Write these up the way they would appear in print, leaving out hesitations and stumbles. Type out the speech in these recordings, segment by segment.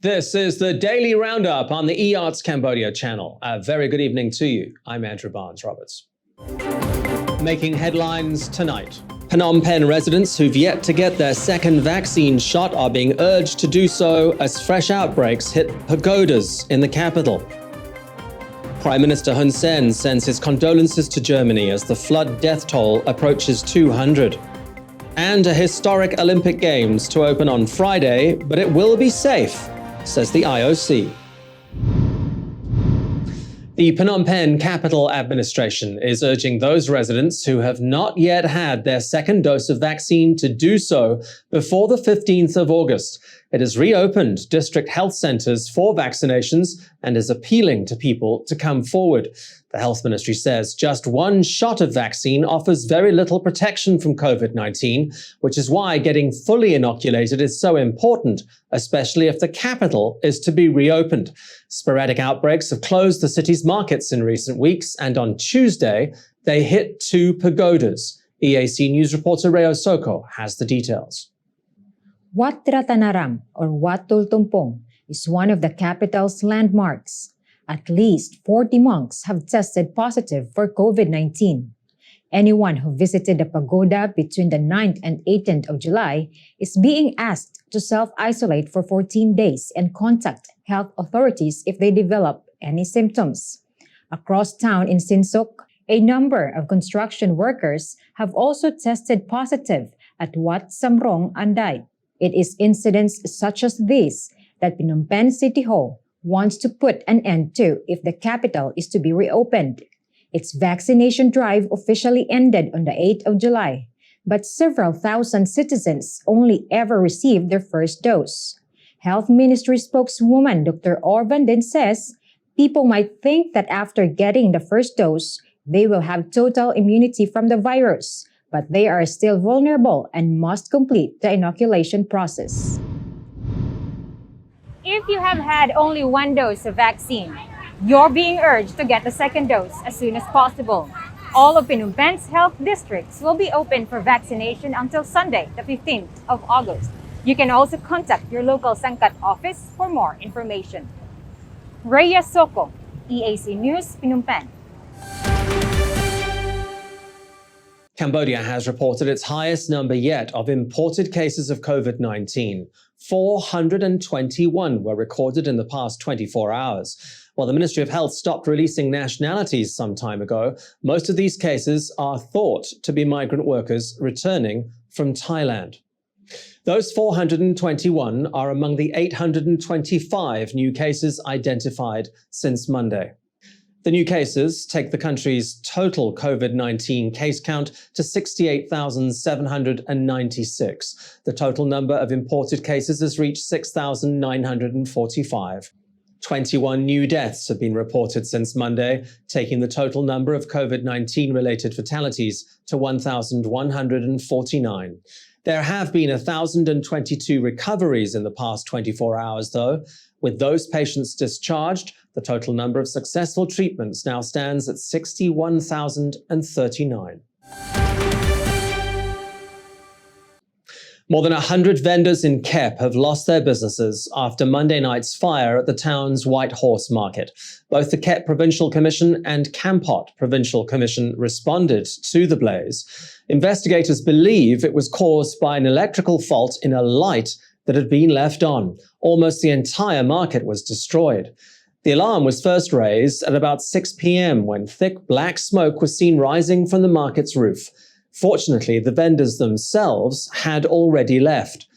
This is the Daily Roundup on the EAC Cambodia channel. A very good evening to you. I'm Andrew Barnes-Roberts. Making headlines tonight. Phnom Penh residents who've yet to get their second vaccine shot are being urged to do so as fresh outbreaks hit pagodas in the capital. Prime Minister Hun Sen sends his condolences to Germany as the flood death toll approaches 200. And a historic Olympic Games to open on Friday, but it will be safe, says the IOC. The Phnom Penh Capital Administration is urging those residents who have not yet had their second dose of vaccine to do so before the 15th of August. It has reopened district health centers for vaccinations and is appealing to people to come forward. The health ministry says just one shot of vaccine offers very little protection from COVID-19, which is why getting fully inoculated is so important, especially if the capital is to be reopened. Sporadic outbreaks have closed the city's markets in recent weeks, and on Tuesday, they hit 2 pagodas. EAC News reporter Reo Soko has the details. Wat Ratanaram, or Wat Tultumpong, is one of the capital's landmarks. At least 40 monks have tested positive for COVID-19. Anyone who visited the pagoda between the 9th and 18th of July is being asked to self-isolate for 14 days and contact health authorities if they develop any symptoms. Across town in Sinsok, a number of construction workers have also tested positive at Wat Samrong Anday. It is incidents such as this that Phnom Penh City Hall wants to put an end to if the capital is to be reopened. Its vaccination drive officially ended on the 8th of July, but several thousand citizens only ever received their first dose. Health Ministry spokeswoman Dr. Orvanden says people might think that after getting the first dose, they will have total immunity from the virus, but they are still vulnerable and must complete the inoculation process. If you have had only one dose of vaccine, you're being urged to get the second dose as soon as possible. All of Phnom Penh's health districts will be open for vaccination until Sunday, the 15th of August. You can also contact your local Sangkat office for more information. Rhea Soko, EAC News, Phnom Penh. Cambodia has reported its highest number yet of imported cases of COVID-19. 421 were recorded in the past 24 hours. While the Ministry of Health stopped releasing nationalities some time ago, most of these cases are thought to be migrant workers returning from Thailand. Those 421 are among the 825 new cases identified since Monday. The new cases take the country's total COVID-19 case count to 68,796. The total number of imported cases has reached 6,945. 21 new deaths have been reported since Monday, taking the total number of COVID-19 related fatalities to 1,149. There have been 1,022 recoveries in the past 24 hours, though. With those patients discharged, the total number of successful treatments now stands at 61,039. More than 100 vendors in Kep have lost their businesses after Monday night's fire at the town's White Horse Market. Both the Kep Provincial Commission and Kampot Provincial Commission responded to the blaze. Investigators believe it was caused by an electrical fault in a light that had been left on. Almost the entire market was destroyed. The alarm was first raised at about 6 p.m. when thick black smoke was seen rising from the market's roof. Fortunately, the vendors themselves had already left.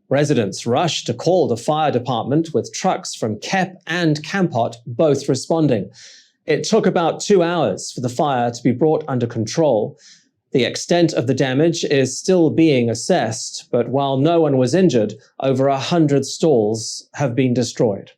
Residents rushed to call the fire department with trucks from Kep and Kampot both responding. It took about 2 hours for the fire to be brought under control. The extent of the damage is still being assessed, but while no one was injured, over 100 stalls have been destroyed.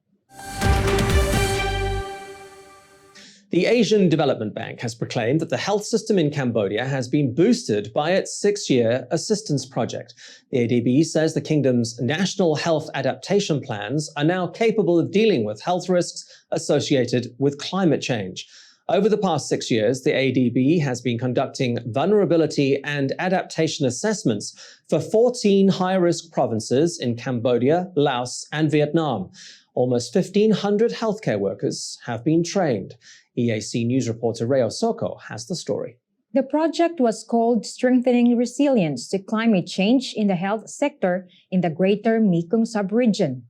The Asian Development Bank has proclaimed that the health system in Cambodia has been boosted by its 6-year assistance project. The ADB says the kingdom's national health adaptation plans are now capable of dealing with health risks associated with climate change. Over the past 6 years, the ADB has been conducting vulnerability and adaptation assessments for 14 high-risk provinces in Cambodia, Laos, and Vietnam. Almost 1,500 healthcare workers have been trained. EAC News reporter Rayo Soko has the story. The project was called Strengthening Resilience to Climate Change in the Health Sector in the Greater Mekong Subregion.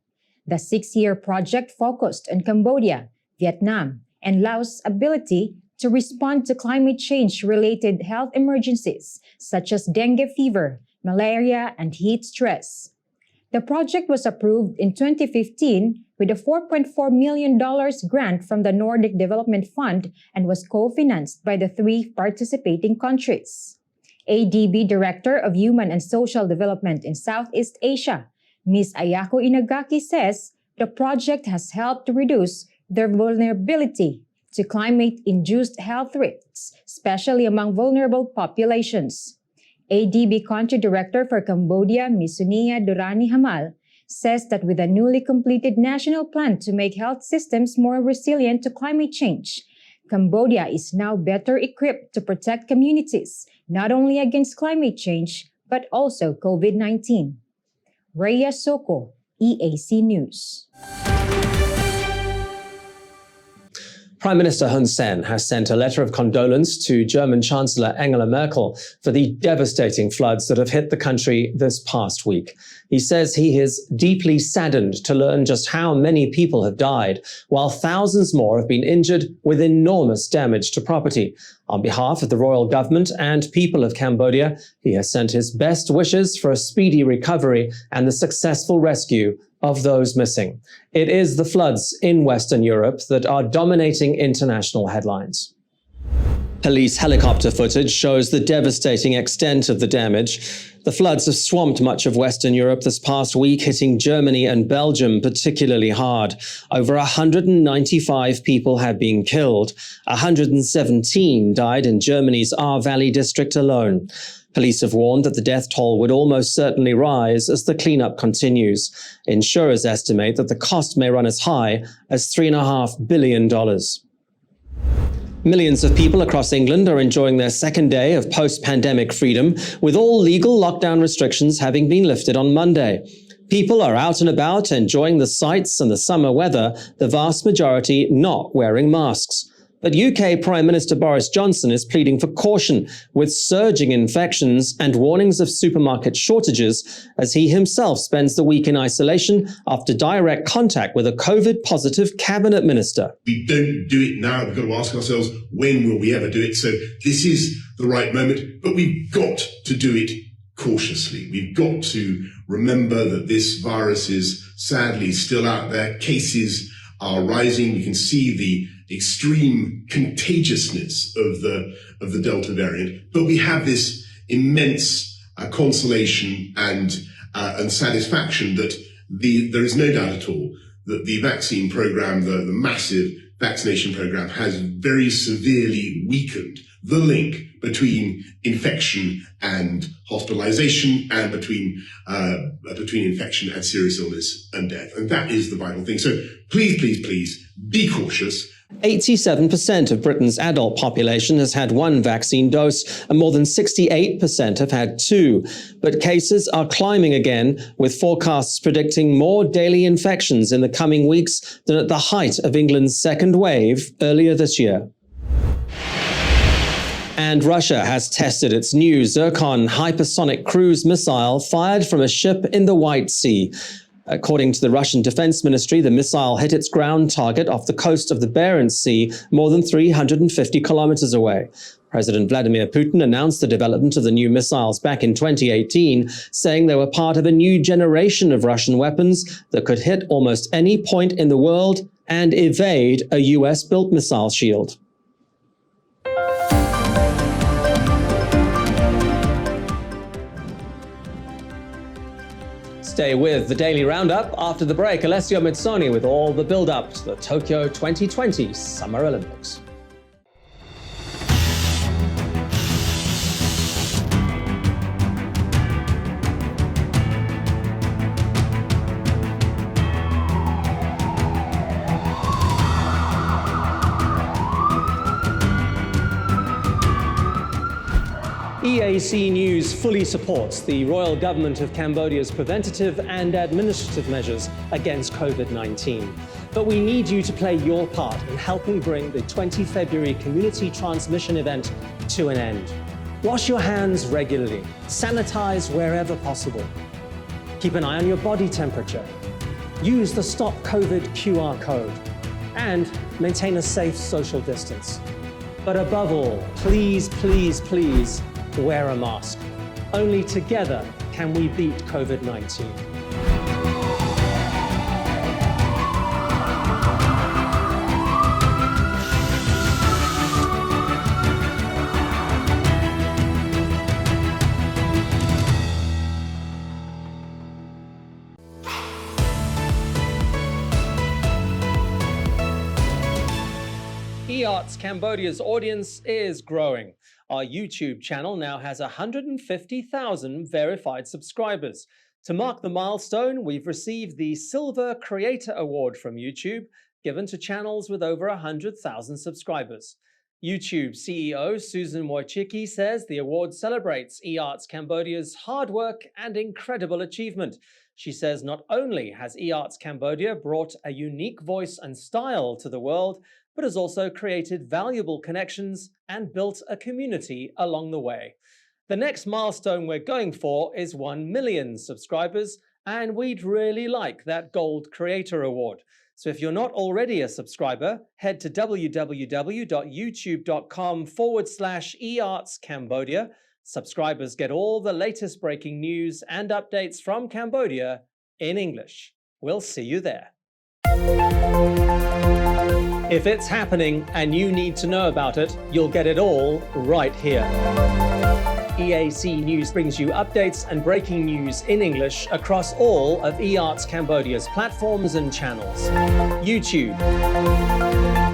The 6-year project focused on Cambodia, Vietnam, and Laos' ability to respond to climate change-related health emergencies such as dengue fever, malaria, and heat stress. The project was approved in 2015 with a $4.4 million grant from the Nordic Development Fund and was co-financed by the 3 participating countries. ADB Director of Human and Social Development in Southeast Asia, Ms. Ayako Inagaki says the project has helped to reduce their vulnerability to climate-induced health risks, especially among vulnerable populations. ADB Country Director for Cambodia, Ms. Sunia Durrani Hamal, says that with a newly completed national plan to make health systems more resilient to climate change, Cambodia is now better equipped to protect communities, not only against climate change, but also COVID-19. Rhea Soko, EAC News. Prime Minister Hun Sen has sent a letter of condolence to German Chancellor Angela Merkel for the devastating floods that have hit the country this past week. He says he is deeply saddened to learn just how many people have died, while thousands more have been injured with enormous damage to property. On behalf of the royal government and people of Cambodia, he has sent his best wishes for a speedy recovery and the successful rescue of those missing. It is the floods in Western Europe that are dominating international headlines. Police helicopter footage shows the devastating extent of the damage. The floods have swamped much of Western Europe this past week, hitting Germany and Belgium particularly hard. Over 195 people have been killed. 117 died in Germany's Ahr Valley district alone. Police have warned that the death toll would almost certainly rise as the cleanup continues. Insurers estimate that the cost may run as high as $3.5 billion. Millions of people across England are enjoying their second day of post-pandemic freedom, with all legal lockdown restrictions having been lifted on Monday. People are out and about enjoying the sights and the summer weather, the vast majority not wearing masks. But UK Prime Minister Boris Johnson is pleading for caution, with surging infections and warnings of supermarket shortages, as he himself spends the week in isolation after direct contact with a COVID-positive cabinet minister. We don't do it now. We've got to ask ourselves, when will we ever do it? So this is the right moment, but we've got to do it cautiously. We've got to remember that this virus is sadly still out there. Cases are rising. We can see the extreme contagiousness of the Delta variant, but we have this immense consolation and satisfaction that there is no doubt at all that the vaccine program, the massive vaccination program, has very severely weakened the link between infection and hospitalization, and between infection and serious illness and death. And that is the vital thing. So please, please, please be cautious. 87% of Britain's adult population has had one vaccine dose, and more than 68% have had 2. But cases are climbing again, with forecasts predicting more daily infections in the coming weeks than at the height of England's second wave earlier this year. And Russia has tested its new Zircon hypersonic cruise missile fired from a ship in the White Sea. According to the Russian Defense Ministry, the missile hit its ground target off the coast of the Barents Sea, more than 350 kilometers away. President Vladimir Putin announced the development of the new missiles back in 2018, saying they were part of a new generation of Russian weapons that could hit almost any point in the world and evade a US-built missile shield. Stay with the Daily Roundup. After the break, Alessio Mizzoni with all the build-up to the Tokyo 2020 Summer Olympics. EAC News fully supports the Royal Government of Cambodia's preventative and administrative measures against COVID-19. But we need you to play your part in helping bring the 20 February community transmission event to an end. Wash your hands regularly, sanitize wherever possible. Keep an eye on your body temperature. Use the Stop COVID QR code and maintain a safe social distance. But above all, please, please, please wear a mask. Only together can we beat COVID-19. EART's Cambodia's audience is growing. Our YouTube channel now has 150,000 verified subscribers. To mark the milestone, we've received the Silver Creator Award from YouTube, given to channels with over 100,000 subscribers. YouTube CEO Susan Wojcicki says the award celebrates EART's Cambodia's hard work and incredible achievement. She says not only has EART's Cambodia brought a unique voice and style to the world, but has also created valuable connections and built a community along the way. The next milestone we're going for is 1 million subscribers, and we'd really like that Gold Creator Award. So if you're not already a subscriber, head to www.youtube.com/eartscambodia. Subscribers get all the latest breaking news and updates from Cambodia in English. We'll see you there. If it's happening and you need to know about it, you'll get it all right here. EAC News brings you updates and breaking news in English across all of EART's Cambodia's platforms and channels. YouTube,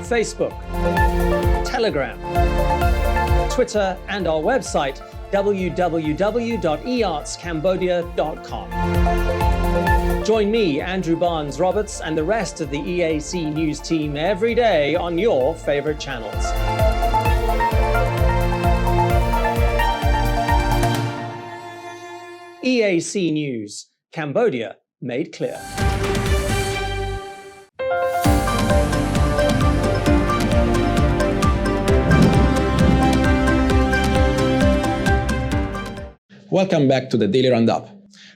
Facebook, Telegram, Twitter, and our website, www.eartscambodia.com. Join me, Andrew Barnes-Roberts, and the rest of the EAC News team every day on your favorite channels. EAC News, Cambodia made clear. Welcome back to the Daily Roundup.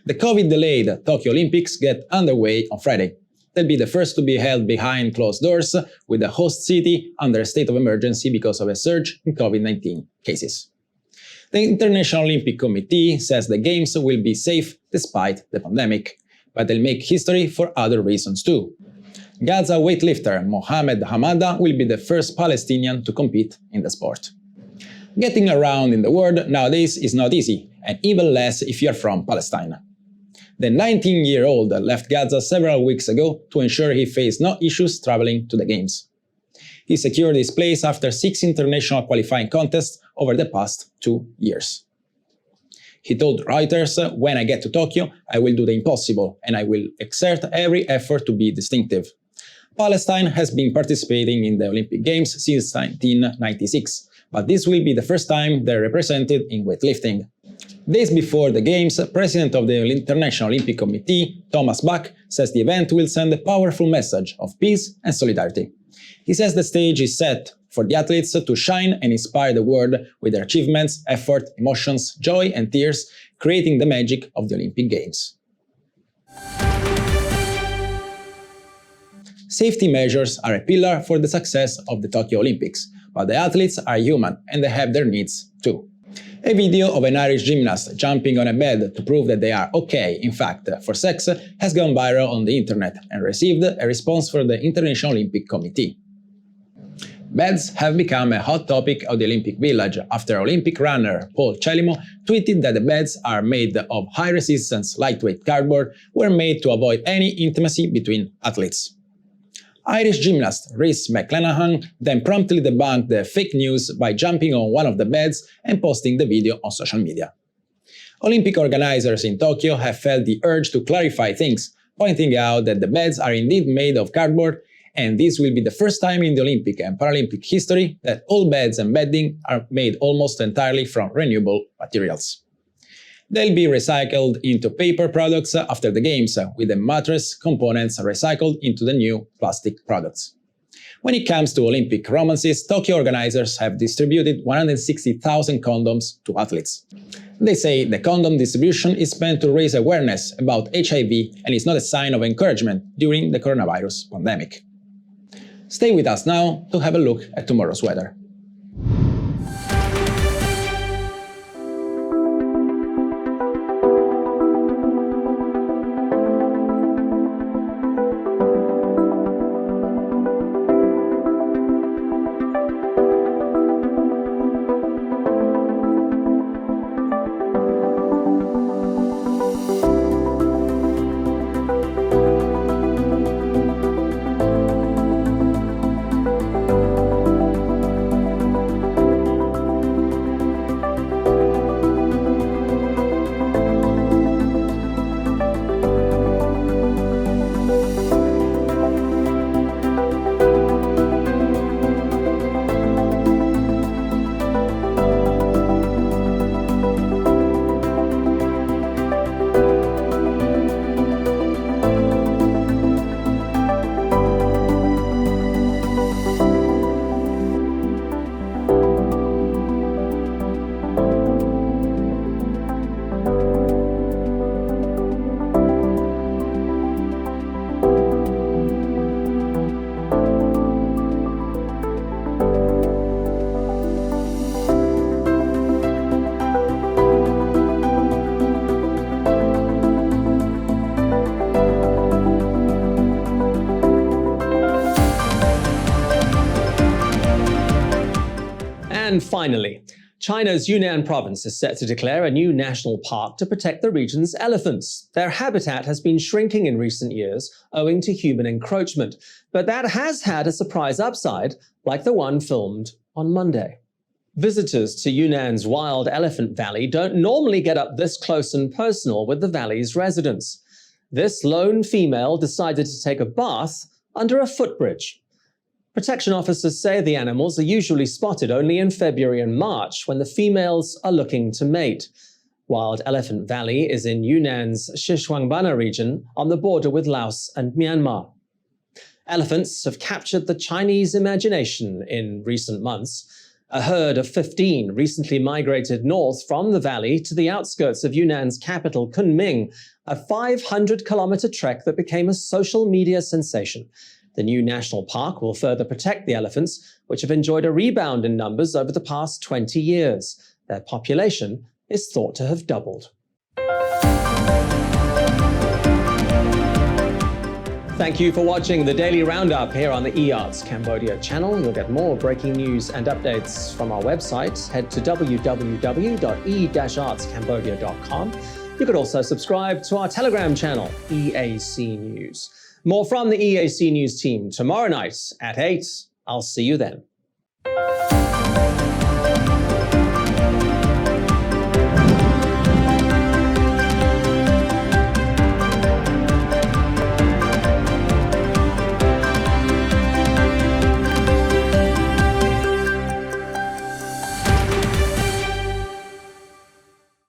The COVID-delayed Tokyo Olympics get underway on Friday. They'll be the first to be held behind closed doors, with the host city under a state of emergency because of a surge in COVID-19 cases. The International Olympic Committee says the Games will be safe despite the pandemic, but they'll make history for other reasons too. Gaza weightlifter Mohamed Hamada will be the first Palestinian to compete in the sport. Getting around in the world nowadays is not easy, and even less if you're from Palestine. The 19-year-old left Gaza several weeks ago to ensure he faced no issues traveling to the Games. He secured his place after 6 international qualifying contests over the past 2 years. He told Reuters, "When I get to Tokyo, I will do the impossible, and I will exert every effort to be distinctive." Palestine has been participating in the Olympic Games since 1996, but this will be the first time they're represented in weightlifting. Days before the Games, President of the International Olympic Committee, Thomas Bach, says the event will send a powerful message of peace and solidarity. He says the stage is set for the athletes to shine and inspire the world with their achievements, effort, emotions, joy and tears, creating the magic of the Olympic Games. Safety measures are a pillar for the success of the Tokyo Olympics, but the athletes are human and they have their needs too. A video of an Irish gymnast jumping on a bed to prove that they are okay, in fact, for sex, has gone viral on the internet and received a response from the International Olympic Committee. Beds have become a hot topic of the Olympic Village after Olympic runner Paul Chelimo tweeted that the beds are made of high-resistance, lightweight cardboard were made to avoid any intimacy between athletes. Irish gymnast Rhys McClanahan then promptly debunked the fake news by jumping on one of the beds and posting the video on social media. Olympic organizers in Tokyo have felt the urge to clarify things, pointing out that the beds are indeed made of cardboard and this will be the first time in the Olympic and Paralympic history that all beds and bedding are made almost entirely from renewable materials. They'll be recycled into paper products after the Games, with the mattress components recycled into the new plastic products. When it comes to Olympic romances, Tokyo organizers have distributed 160,000 condoms to athletes. They say the condom distribution is meant to raise awareness about HIV and is not a sign of encouragement during the coronavirus pandemic. Stay with us now to have a look at tomorrow's weather. And finally, China's Yunnan province is set to declare a new national park to protect the region's elephants. Their habitat has been shrinking in recent years owing to human encroachment, but that has had a surprise upside, like the one filmed on Monday. Visitors to Yunnan's wild elephant valley don't normally get up this close and personal with the valley's residents. This lone female decided to take a bath under a footbridge. Protection officers say the animals are usually spotted only in February and March, when the females are looking to mate. Wild Elephant Valley is in Yunnan's Xishuangbanna region on the border with Laos and Myanmar. Elephants have captured the Chinese imagination in recent months. A herd of 15 recently migrated north from the valley to the outskirts of Yunnan's capital, Kunming, a 500-kilometer trek that became a social media sensation. The new national park will further protect the elephants, which have enjoyed a rebound in numbers over the past 20 years. Their population is thought to have doubled. Thank you for watching the Daily Roundup here on the EAC Cambodia channel. You'll get more breaking news and updates from our website. Head to www.e-artscambodia.com. You could also subscribe to our Telegram channel, EAC News. More from the EAC News team tomorrow night at 8. I'll see you then.